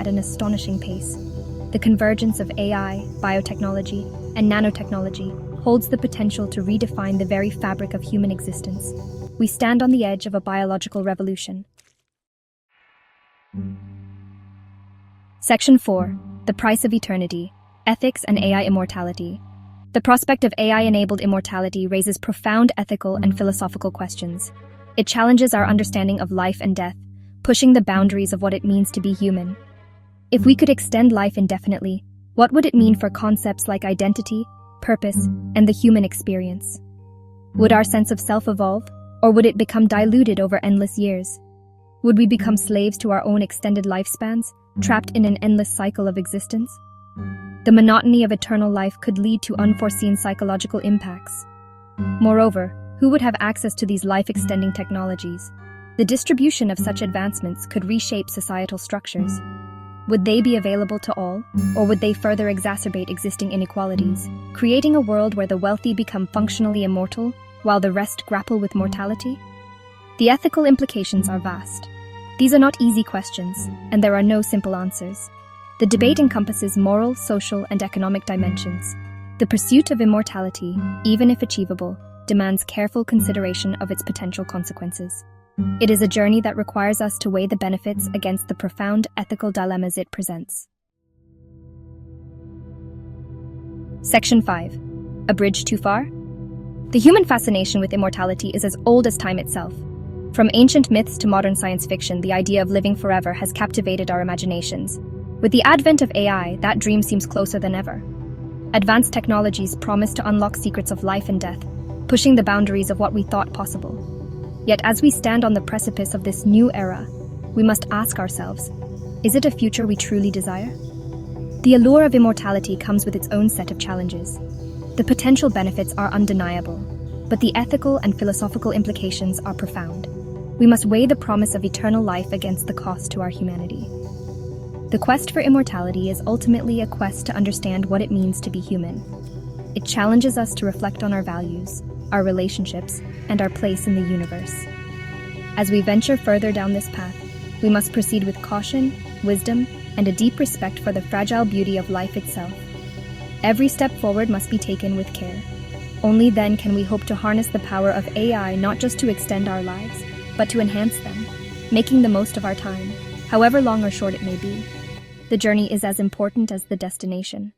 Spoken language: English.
at an astonishing pace. The convergence of AI, biotechnology, and nanotechnology holds the potential to redefine the very fabric of human existence. We stand on the edge of a biological revolution. Section 4. The Price of Eternity, Ethics and AI Immortality. The prospect of AI-enabled immortality raises profound ethical and philosophical questions. It challenges our understanding of life and death, pushing the boundaries of what it means to be human. If we could extend life indefinitely, what would it mean for concepts like identity, purpose, and the human experience? Would our sense of self evolve, or would it become diluted over endless years? Would we become slaves to our own extended lifespans, trapped in an endless cycle of existence? The monotony of eternal life could lead to unforeseen psychological impacts. Moreover, who would have access to these life-extending technologies? The distribution of such advancements could reshape societal structures. Would they be available to all, or would they further exacerbate existing inequalities, creating a world where the wealthy become functionally immortal, while the rest grapple with mortality? The ethical implications are vast. These are not easy questions, and there are no simple answers. The debate encompasses moral, social, and economic dimensions. The pursuit of immortality, even if achievable, demands careful consideration of its potential consequences. It is a journey that requires us to weigh the benefits against the profound ethical dilemmas it presents. Section 5. A bridge too far? The human fascination with immortality is as old as time itself. From ancient myths to modern science fiction, the idea of living forever has captivated our imaginations. With the advent of AI, that dream seems closer than ever. Advanced technologies promise to unlock secrets of life and death, pushing the boundaries of what we thought possible. Yet as we stand on the precipice of this new era, we must ask ourselves, is it a future we truly desire? The allure of immortality comes with its own set of challenges. The potential benefits are undeniable, but the ethical and philosophical implications are profound. We must weigh the promise of eternal life against the cost to our humanity. The quest for immortality is ultimately a quest to understand what it means to be human. It challenges us to reflect on our values, our relationships, and our place in the universe. As we venture further down this path, we must proceed with caution, wisdom, and a deep respect for the fragile beauty of life itself. Every step forward must be taken with care. Only then can we hope to harness the power of AI not just to extend our lives, but to enhance them, making the most of our time, however long or short it may be. The journey is as important as the destination.